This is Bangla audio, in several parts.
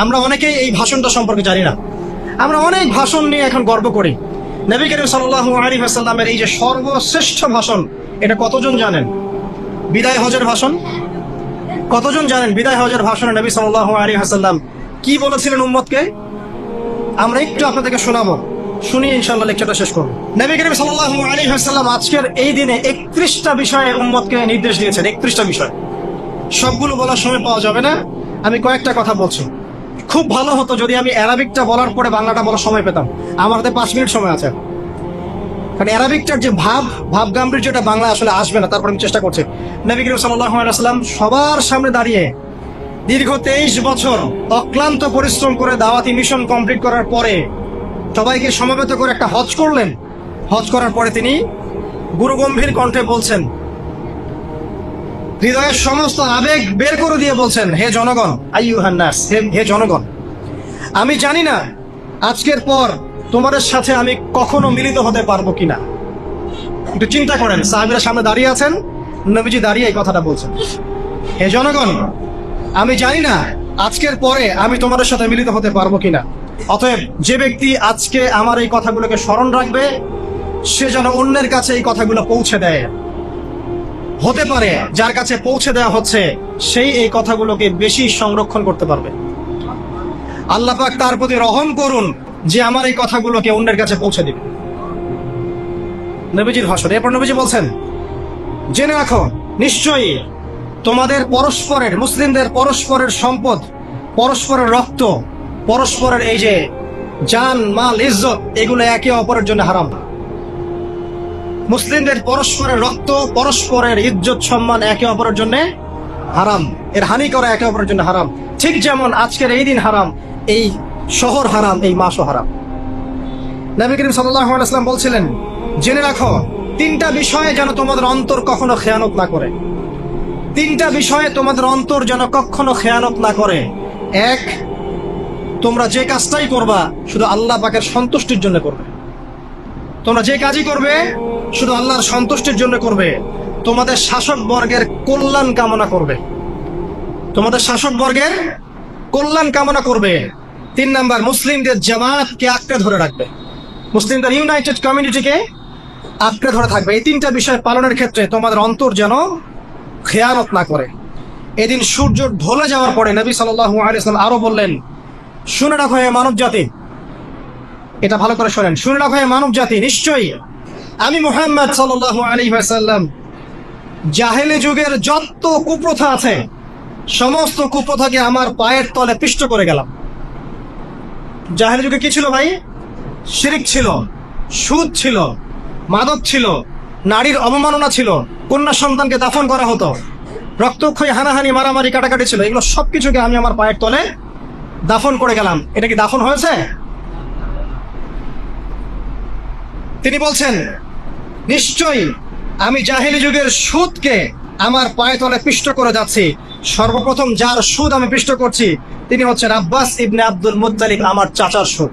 আমরা অনেকেই এই ভাষণটা সম্পর্কে জানি না। আমরা অনেক ভাষণ নিয়ে এখন গর্ব করি। নবী করিম সাল্লাল্লাহু আলাইহি ওয়াসাল্লামের এই যে সর্বশ্রেষ্ঠ ভাষণ, এটা কতজন জানেন? বিদায় হজের ভাষণ। কতজন জানেন বিদায় হজের ভাষণে নবী সাল্লাল্লাহু আলাইহি ওয়াসাল্লাম কি বলেছিলেন উম্মতকে? আমরা একটু আপনাদেরকে শোনাবো, শুনিয়ে ইনশাআল্লাহ লেকচারটা শেষ করব। নবী করিম সাল্লাল্লাহু আলাইহি ওয়াসাল্লাম আজকের এই দিনে 31টা বিষয়ে উম্মতকে নির্দেশ দিয়েছেন। 31টা বিষয়, সবগুলো বলার সময় পাওয়া যাবে না, আমি কয়েকটা কথা বলছি। খুব ভালো হতো যদি আমি অ্যারাবিকটা বলার পরে বাংলাটা বলার সময় পেতাম। আমার হাতে 5 মিনিট সময় আছে, কারণ অ্যারাবিকটার যে ভাব গাম্ভীর্যটা বাংলা আসলে আসবে না। তারপর আমি চেষ্টা করছি। নবী করিম সাল্লাল্লাহু আলাইহি ওয়াসাল্লাম সবার সামনে দাঁড়িয়ে দীর্ঘ 23 বছর অক্লান্ত পরিশ্রম করে দাওয়াতি মিশন কমপ্লিট করার পরে সবাইকে সমবেত করে একটা হজ করলেন। হজ করার পরে তিনি গুরুগম্ভীর কণ্ঠে বলছেন, হৃদয়ের সমস্ত আবেগ বের করে দিয়ে বলছেন, হে জনগণ, আইয়ুহান নাস, হে জনগণ, আমি জানি না আজকের পর তোমাদের সাথে আমি কখনো মিলিত হতে পারবো কিনা। একটু চিন্তা করেন, সাহাবীরা সামনে দাঁড়িয়ে আছেন, নবীজি দাঁড়িয়ে এই কথাটা বলছেন, হে জনগণ, আমি জানি না আজকের পরে আমি তোমাদের সাথে মিলিত হতে পারবো কিনা। অতএব যে ব্যক্তি আজকে আমার এই কথাগুলোকে স্মরণ রাখবে, সে যেন অন্যের কাছে এই কথাগুলো পৌঁছে দেয়। হতে পারে যার কাছে পৌঁছে দেওয়া হচ্ছে সেই এই কথাগুলোকে বেশি সংরক্ষণ করতে পারবে। আল্লাহ পাক তার প্রতি রহম করুন যে আমার এই কথাগুলোকে অন্যের কাছে পৌঁছে দিবে। নবীজির ভাষণ। এরপর নবীজি বলছেন, জেনে রাখো নিশ্চয়ই তোমাদের পরস্পরের, মুসলিমদের পরস্পরের সম্পদ, পরস্পরের রক্ত, পরস্পরের এই যে জান মাল ইজ্জত, এগুলো একে অপরের জন্য হারাম। মুসলিমদের পরস্পরের রক্ত, পরস্পরের ইজ্জত সম্মান একে অপরের জন্য হারাম। এর হানি করা একে অপরের জন্য হারাম। ঠিক যেমন আজকের এই দিন হারাম, এই শহর হারাম, এই মাসও হারাম। নবী করিম সাল্লাল্লাহু আলাইহি ওয়াসাল্লাম বলছিলেন, জেনে রাখো 3টা বিষয়ে যেন তোমাদের অন্তর কখনো খেয়ানত না করে। 3টা বিষয়ে তোমাদের অন্তর যেন কখনো খেয়ানত না করে। 1, তোমরা যে কাজটাই করবা শুধু আল্লাহ পাকের সন্তুষ্টির জন্য করবে। তোমরা যে কাজই করবে শুধু আল্লাহর সন্তুষ্টির জন্য করবে। তোমাদের শাসক বর্গের কল্যাণ কামনা করবে। তোমাদের শাসক বর্গের কল্যাণ কামনা করবে। 3 নাম্বার, মুসলিমদের জামাতকে আঁকড়ে ধরে রাখবে। মুসলিমদের ইউনাইটেড কমিউনিটিকে আঁকড়ে ধরে থাকবে। এই 3টা বিষয় পালনের ক্ষেত্রে তোমাদের অন্তর যেন খেয়ানত না করে। এদিন সূর্য ঢলে যাওয়ার পরে নবী সাল্লাল্লাহু আলাইহি ওয়াসাল্লাম আরো বললেন, শুনে রাখো হে মানব জাতি, এটা ভালো করে শোনেন, শুনে রাখো হে মানব জাতি, নিশ্চয়ই আমি মুহাম্মদ সাল্লাল্লাহু আলাইহি ওয়াসাল্লাম জাহেলি যুগের যত কুপ্রথা আছে সমস্ত কুপ্রথাকে আমার পায়ের তলে পিষ্ট করে গেলাম। জাহেলি যুগে কি ছিল ভাই? শিরক ছিল, সুদ ছিল, মাদক ছিল, নারীর অবমাননা ছিল, কন্যা সন্তানকে দাফন করা হতো, রক্তক্ষয়ী, হানাহানি, মারামারি, কাটাকাটি ছিল। এগুলো সবকিছুকে আমি আমার পায়ের তলে দাফন করে গেলাম। এটা কি দাফন হয়েছে? তিনি বলছেন, নিশ্চয়ই আমি জাহেলি যুগের সুদকে আমার পায়ে তলে পিষ্ট করে যাচ্ছি। সর্বপ্রথম যার সুদ আমি পিষ্ট করছি তিনি হচ্ছেন আব্বাস ইবনে আব্দুল মুত্তালিব, আমার চাচার সুদ।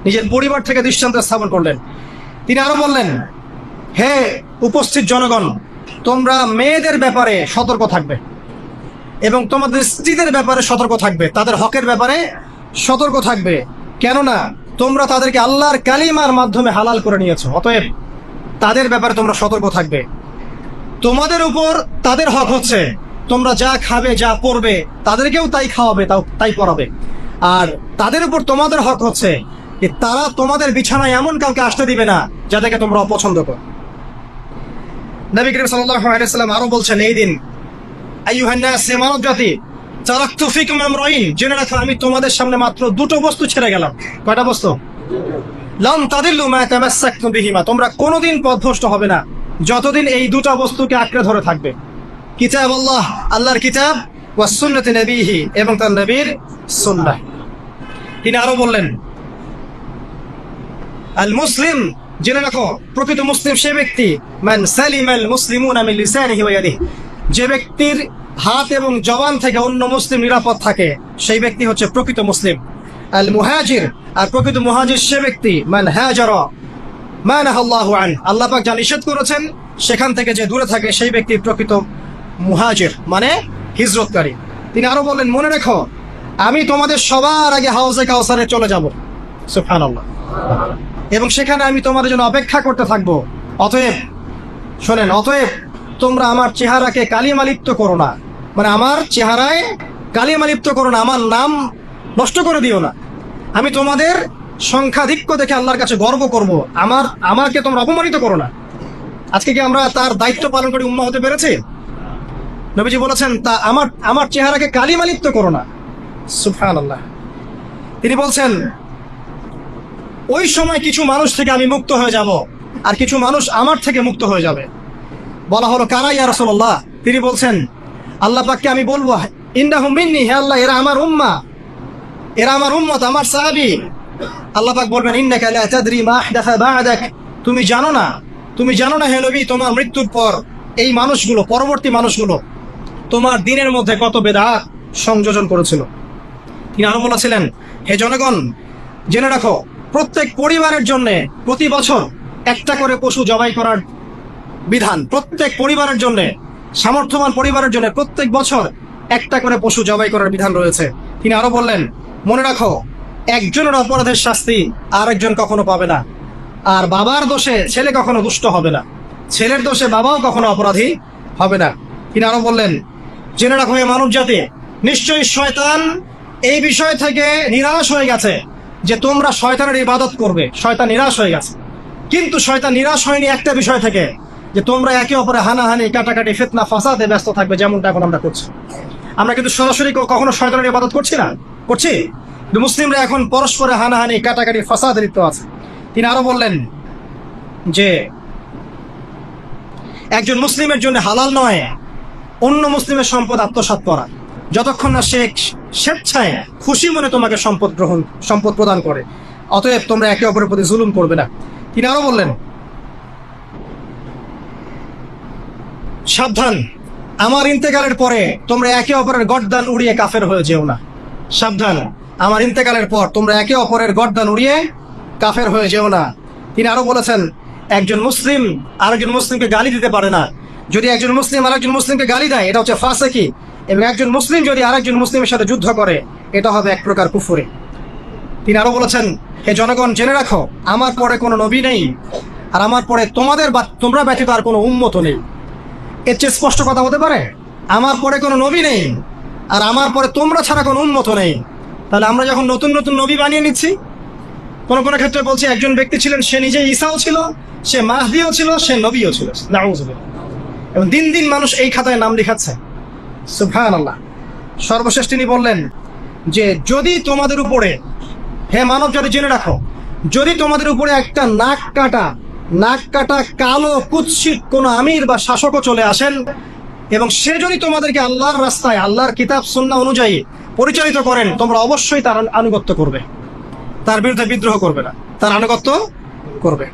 নিজের পরিবার থেকে দৃষ্টান্ত স্থাপন করলেন। তিনি আরো বললেন, হে উপস্থিত জনগণ, তোমরা মেয়েদের ব্যাপারে সতর্ক থাকবে এবং তোমাদের স্ত্রীদের ব্যাপারে সতর্ক থাকবে, তাদের হকের ব্যাপারে সতর্ক থাকবে, কেননা তোমরা তাদেরকে আল্লাহর কালিমার মাধ্যমে হালাল করে নিয়েছো। অতএব তাদের ব্যাপারে তোমরা সতর্ক থাকবে। তোমাদের উপর তাদের হক হচ্ছে তোমরা যা খাবে, যা পরবে, তাদেরকেও তাই খাওয়াবে, তাই পরাবে। আর তাদের উপর তোমাদের হক হচ্ছে যে তারা তোমাদের বিছানায় এমন কাউকে আসতে দিবে না যাদেরকে তোমরা অপছন্দ করো। নবী করিম সাল্লাল্লাহু আলাইহি ওয়াসাল্লাম আরো বলছেন, এই দিন আইয়ুহান নাস, হে মানব জাতি, তারাকতু ফিকুম আমরাইন, জেনে রাখো আমি তোমাদের সামনে মাত্র 2টো বস্তু ছেড়ে গেলাম। কয়টা বস্তু? লান তাদিল্লু মা তামাসসাকতুম বিহিমা, তোমরা কোনোদিন পথভ্রষ্ট হবে না যতদিন এই 2টা বস্তুকে আঁকড়ে ধরে থাকবে। কিতাব আল্লাহ, আল্লাহর কিতাব, ওয়া সুন্নতি নবীহি, এবং তার নবীর সুন্নাহ। তিনি আরো বললেন, আল মুসলিম, জেনে রাখো প্রকৃত মুসলিম সে ব্যক্তি, মান সালিমাল মুসলিমুনা মিন লিসানিহি ওয়া ইয়াদিহি, যে ব্যক্তির হাত এবং জবান থেকে অন্য মুসলিম নিরাপদ থাকে সেই ব্যক্তি হচ্ছে প্রকৃত মুসলিম। আল মুহাজির, আর প্রকৃত মুহাজির সে ব্যক্তি, মান হাজারা মা নাহাল্লাহু আন, আল্লাহ পাক যা নিষেধ করেছেন সেখান থেকে যে দূরে থাকে সেই ব্যক্তি প্রকৃত মুহাজির, মানে হিজরতকারী। তিনি আরো বললেন, মনে রেখো আমি তোমাদের সবার আগে হাউজে কাউসারে চলে যাব, সুবহানাল্লাহ, এবং সেখানে আমি তোমাদের জন্য অপেক্ষা করতে থাকবো। অতএব শোনেন, অতএব তোমরা আমার চেহারাকে কালিমালিপ্ত করো না, মানে আমার চেহারায় কালিমালিপ্ত করো না, আমার নাম নষ্ট করে দিও না। আমি তোমাদের সংখ্যাধিক্য দেখে আল্লাহর কাছে গর্ব করব, আমাকে তোমরা অপমানিত করো না। আজকে কি আমরা তার দায়িত্ব পালন করে উম্মাহ হতে পেরেছি? নবীজি বলেছেন তা আমার চেহারাকে কালিমালিপ্ত করো না, সুবহানাল্লাহ। তিনি বলছেন ওই সময় কিছু মানুষ থেকে আমি মুক্ত হয়ে যাব, আর কিছু মানুষ আমার থেকে মুক্ত হয়ে যাবে। বলা হলো কারা ইয়া রাসূলুল্লাহ? তিনি বলছেন আল্লাহ পাককে আমি বলবো ইন্নাহুম মিন্নি, হে আল্লাহ এরা আমার উম্মাহ, এরা আমার উম্মত, আমার সাহাবী। আল্লাহ পাক বলবেন ইন্নাকা লা তাদরি মা আহদাসা বা'দাক, তুমি জানো না হে নবী, তোমার মৃত্যুর পর এই মানুষগুলো, পরবর্তী মানুষগুলো তোমার দিনের মধ্যে কত বেদাত সংযোজন করেছিল। তিনি আরো বলেছিলেন হে জনগণ, জেনে রাখো প্রত্যেক পরিবারের জন্য প্রতি বছর একটা করে পশু জবাই করার বিধান, প্রত্যেক পরিবারের জন্য, সামর্থ্যবান পরিবারের জন্য প্রত্যেক বছর একটা করে পশু জবাই করার বিধান রয়েছে। তিনি আরো বললেন মনে রাখো একজনের অপরাধের শাস্তি আরেকজন কখনো পাবে না, আর বাবার দোষে ছেলে কখনো দুষ্ট হবে না, ছেলের দোষে বাবাও কখনো অপরাধী হবে না। তিনি আরো বললেন জেনে রাখো হে মানব জাতি, নিশ্চয়ই শয়তান এই বিষয় থেকে নিরাশ হয়ে গেছে যে তোমরা শয়তানের ইবাদত করবে। শয়তান নিরাশ হয়ে গেছে, কিন্তু শয়তান নিরাশ হয়নি একটা বিষয় থেকে, যে তোমরা একে অপরে হানাহানি, কাটাকাটি, ফিতনা, ফাসাদে ব্যস্ত থাকবে, যেমনটা এখন আমরা করছি। আমরা কিন্তু সরাসরি কখনো শয়তানের ইবাদত করছি না, করছি, কিন্তু মুসলিমরা এখন পরস্পরে হানাহানি, কাটাকাটি, ফাসাদে লিপ্ত আছে। তিনি আরো বললেন যে একজন মুসলিমের জন্য হালাল নয় অন্য মুসলিমের সম্পদ আত্মসাৎ করা, যতক্ষণ না সে স্বেচ্ছায় খুশি মনে তোমাকে সম্পদ প্রদান করে। অতএব তোমরা একে অপরের প্রতি জুলুম করবে না। তিনি আরো বললেন সাবধান, আমার ইন্তেকালের পরে তোমরা একে অপরের গর্দান উড়িয়ে কাফের হয়ে যেও না। সাবধান, আমার ইন্তেকালের পর তোমরা একে অপরের গর্দান উড়িয়ে কাফের হয়ে যেও না। তিনি আরো বলেছেন একজন মুসলিম আরেকজন মুসলিমকে গালি দিতে পারে না। যদি একজন মুসলিম আরেকজন মুসলিমকে গালি দেয় এটা হচ্ছে ফাসিকি, এবং একজন মুসলিম যদি আরেকজন মুসলিমের সাথে যুদ্ধ করে এটা হবে এক প্রকার কুফরি। তিনি আরো বলেছেন হে জনগণ জেনে রাখো আমার পরে কোনো নবী নেই, আর আমার পরে তোমরা ব্যতীত আর কোনো উম্মত নেই। এর চেয়ে স্পষ্ট কথা হতে পারে? আমার পরে কোনো নবী নেই আর আমার পরে তোমরা ছাড়া কোনো উম্মত নেই। তাহলে আমরা যখন নতুন নতুন নবী বানিয়ে নিচ্ছি, কোনো কোনো ক্ষেত্রে বলছি একজন ব্যক্তি ছিলেন সে নিজে ঈসাও ছিল, সে মাহদিও ছিল, সে নবীও ছিল, নাউযুবিল্লাহ। এবং দিন দিন মানুষ এই খাতায় নাম লিখাচ্ছে, সুবহানাল্লাহ। সর্বশেষ তিনি বললেন যে যদি তোমাদের উপরে, হে মানব জাতি জেনে রাখো, যদি তোমাদের উপরে একটা নাক কাটা কালো কুৎসিত কোন আমির বা শাসকও চলে আসেন এবং সে যদি তোমাদেরকে আল্লাহর রাস্তায়, আল্লাহর কিতাব সুন্নাহ অনুযায়ী পরিচালিত করেন, তোমরা অবশ্যই তার আনুগত্য করবে, তার বিরুদ্ধে বিদ্রোহ করবে না, তার আনুগত্য করবে।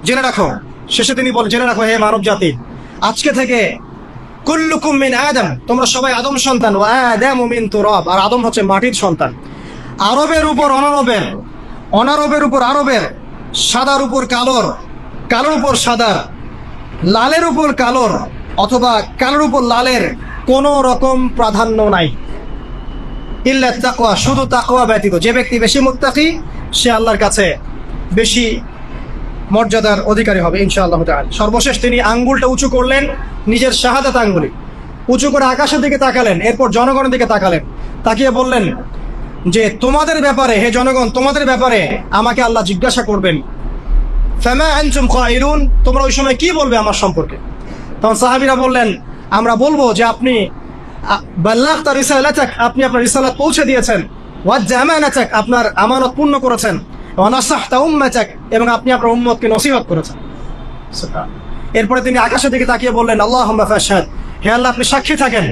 জেনে রাখো, শেষে তিনি বলেন জেনে রাখো হে মানব জাতি, আজকে থেকে কুল্লুকুম মিন আদম, তোমরা সবাই আদম সন্তান, ওয়া আদামু মিন তুরাব, আর আদম হচ্ছে মাটির সন্তান। আরবের উপর অনারবের, অনারবের উপর আরবের, সাদার উপর কালোর, কালোর উপর সাদার, লালের উপর কালোর, অথবা কালোর উপর লালের কোনো রকম প্রাধান্য নাই। ইল্লা তাকওয়া, শুধু তাকওয়া ব্যতীত। যে ব্যক্তি বেশি মুত্তাকি সে আল্লাহর কাছে বেশি মর্যাদার অধিকারী হবে ইনশাআল্লাহ তাআলা। সর্বশেষ তিনি আঙ্গুলটা উঁচু করলেন, নিজের শাহাদাত আঙ্গুলি উঁচু করে আকাশের দিকে তাকালেন, এরপর জনগণের দিকে তাকালেন, তাকিয়ে বললেন যে তোমাদের ব্যাপারে, হে জনগণ, তোমাদের ব্যাপারে আমাকে আল্লাহ জিজ্ঞাসা করবেন, ফামা আনতুম কাইলুন, তোমরা ওই সময় কি বলবে আমার সম্পর্কে? তখন সাহাবীরা বললেন আমরা বলবো যে আপনি বাল্লাগতা রিসালাতাক, আপনি আপনার রিসালাত পৌঁছে দিয়েছেন, ওয়া জামানাতাক, আপনার আমানত পূর্ণ করেছেন, ওয়া নাসাহতা উম্মাতাক, এবং আপনি আপনার উম্মতকে নসিহত করেছেন। এরপরে তিনি আকাশের দিকে তাকিয়ে বললেন আল্লাহুম্মা ফাশহাদ, হে আল্লাহ আপনি সাক্ষী থাকেন,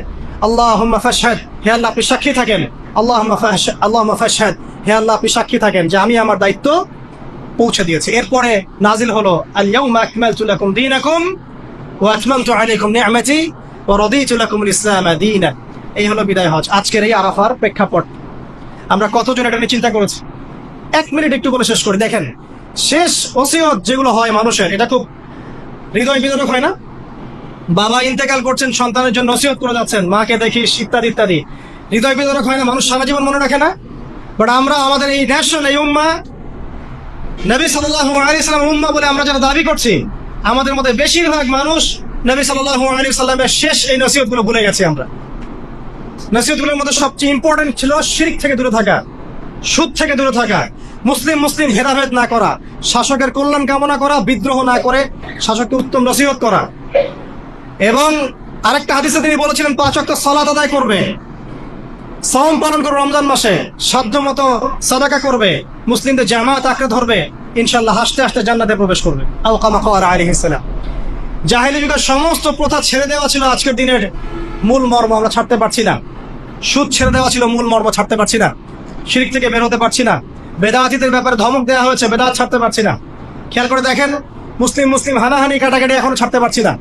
আল্লাহুম্মা ফাশহাদ, হে আল্লাহ আপনি সাক্ষী থাকেন, আল্লাহুম্মা ফাশহাদ, হে আল্লাহ আপনি সাক্ষী থাকেন যে আমি আমার দায়িত্ব পৌঁছে দিয়েছি। এরপরে নাজিল হলো আল ইয়াউমা আকমালতু লাকুম দীনাকুম ওয়া আতমামতু আলাইকুম নি'মাতি ওয়া রাদিতু লাকুমুল ইসলাম দীনান। এই হলো বিদায় হজ, আজকের এই আরাফার প্রেক্ষাপট। আমরা কতজন এটা নিয়ে চিন্তা করেছি? 1 মিনিট একটু বলে শেষ করি। দেখেন, শেষ ওসিয়ত যেগুলো হয় মানুষের, এটা খুব হৃদয় বিদারক হয় না? বাবা ইন্তেকাল করছেন, সন্তানের জন্য ওসিয়ত করে যাচ্ছেন, মাকে দেখিস ইত্যাদি ইত্যাদি। হৃদয় বিদারক হয় না? মানুষ সারা জীবন মনে রাখে না? বাট আমরা আমাদের এই ন্যাশনাল এই উম্মাহ, নবী সাল্লাল্লাহু আলাইহি সাল্লামের উম্মাহ বলে আমরা যারা দাবি করছি, আমাদের মধ্যে বেশিরভাগ মানুষ নবী সাল্লাল্লাহু আলাইহি সাল্লামের শেষ এই নসিহতগুলো ভুলে গেছি আমরা। নসিহতগুলোর মধ্যে সবচেয়ে ইম্পর্টেন্ট ছিল শিরক থেকে দূরে থাকা, সুদ থেকে দূরে থাকা, মুসলিম ভেদাভেদ না করা, শাসকের কল্যাণ কামনা করা, বিদ্রোহ না করে শাসককে উত্তম নসিহত করা। এবং আরেকটা হাদিসে তিনি বলেছিলেন 5 ওয়াক্ত সালাত আদায় করবে, সাওম পালন করবে, রমজান মাসে সাধ্যমতো সাদাকা করবে, মুসলিমদের জামাত আঁকড়ে ধরবে, ইনশাআল্লাহ হাসতে হাসতে জান্নাতে প্রবেশ করবে। আও কামা ক্বালা আলাইহিস সালাম। জাহেলি যুগের সমস্ত প্রথা ছেড়ে দেওয়া ছিল আজকের দিনের মূল মর্ম, আমরা ছাড়তে পারছি না। সুদ ছেড়ে দেওয়া ছিল মূল মর্ম, ছাড়তে পারছি না। শিরক থেকে বের হতে পারছি না। বেদাতীদের ব্যাপারে ধমক দেওয়া হয়েছে, বেদাত ছাড়তে পারছি না। খেয়াল করে দেখেন, মুসলিম হানাহানি কাটাকাটি এখনো ছাড়তে পারছি না।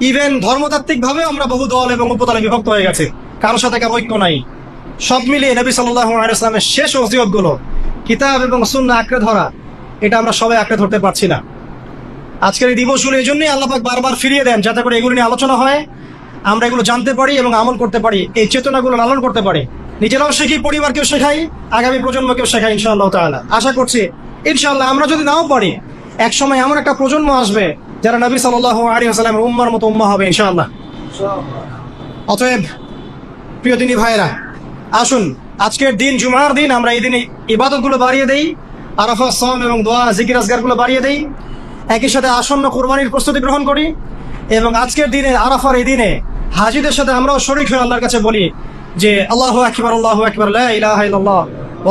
ইভেন ধর্মতাত্ত্বিক ভাবে আমরা বহু দল এবং উপদলে বিভক্ত হয়ে গেছে, কারোর সাথে কারো ঐক্য নাই। সব মিলিয়ে নবী সাল্লাল্লাহু আলাইহি ওয়াসাল্লামের শেষ ওসিয়তগুলো, কিতাব এবং সুন্নাহ আঁকড়ে ধরা, এটা আমরা সবাই আঁকড়ে ধরতে পারছি না। আজকের এই দিবসগুলো এই জন্যই আল্লাহ পাক বারবার ফিরিয়ে দেন, যাতে করে এগুলো নিয়ে আলোচনা হয়, আমরা এগুলো জানতে পারি এবং আমল করতে পারি, এই চেতনাগুলো লালন করতে পারি, নিজেরাও শিখি, পরিবারকেও শেখাই, আগামী প্রজন্মকেও শেখাই ইনশাআল্লাহ তাআলা। আশা করছি ইনশাআল্লাহ আমরা যদি নাও পারি, এক সময় এমন একটা প্রজন্ম আসবে যারা নবী সাল্লাল্লাহু আলাইহি ওয়াসাল্লামের উম্মাহর মতো উম্মাহ হবে ইনশাআল্লাহ। অতএব প্রিয় দিনী ভাইয়েরা, আসুন আজকের দিন জুমার দিন আমরা এই দিনে ইবাদতগুলো বাড়িয়ে দেই, আরাফা, সাওম এবং দোয়া, জিকির আজকারগুলো বাড়িয়ে দেই, একই সাথে আসন্ন কুরবানির প্রস্তুতি গ্রহণ করি। এবং আজকের দিনে, আরাফার এই দিনে হাজিদের সাথে আমরাও শরীক হয়ে আল্লাহর কাছে বলি যে আল্লাহু আকবার, আল্লাহু আকবার, লা ইলাহা ইল্লাল্লাহ,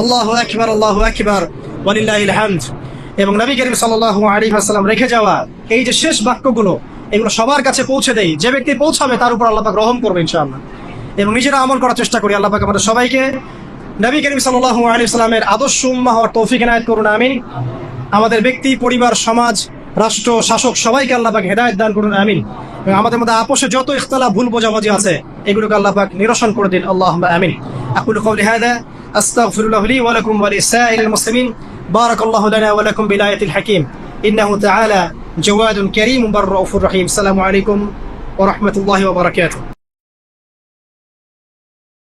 আল্লাহু আকবার, আল্লাহু আকবার, ওয়ালিল্লাহিল হামদ। এবং নবী করিম সাল্লাল্লাহু আলাইহি ওয়াসাল্লাম রেখে যাওয়া এই যে শেষ বাক্যগুলো, এগুলো সবার কাছে পৌঁছে দেই। যে ব্যক্তি পৌঁছাবে তার উপর আল্লাহ পাক রহম করবে ইনশাআল্লাহ। এবং নিজেরা আমল করার চেষ্টা করি। আল্লাহ পাক আমাদের সবাইকে নবী করিম সাল্লাল্লাহু আলাইহি ওয়াসাল্লামের আদর্শ উম্মাহ হওয়ার তৌফিক এনায়েত করুন, আমিন। আমাদের ব্যক্তি, পরিবার, সমাজ, রাষ্ট্র, শাসক সবাইকে আল্লাহ পাক হেদায়েত দান করুন, আমিন। এবং আমাদের মধ্যে আপোষে যত ইখতিলাফ, ভুল বোঝাবুঝি আছে, এগুলোকে আল্লাহ পাক নিরসন করে দিন, আল্লাহুম্মা আমিন। আকুলু কওলি হাযা আস্তাগফিরুল্লাহ লি ওয়া লাকুম ওয়া লিসাইরিল মুসলিমিন। বারাকাল্লাহু লানা ওয়া লাকুম বিলায়াতিল হাকীম। ইন্নাহু তাআলা জাওয়াদুন কারীমুন বাররাউফুর রহিম। আসসালামু আলাইকুম ওয়া রাহমাতুল্লাহি ওয়া বারাকাতুহু।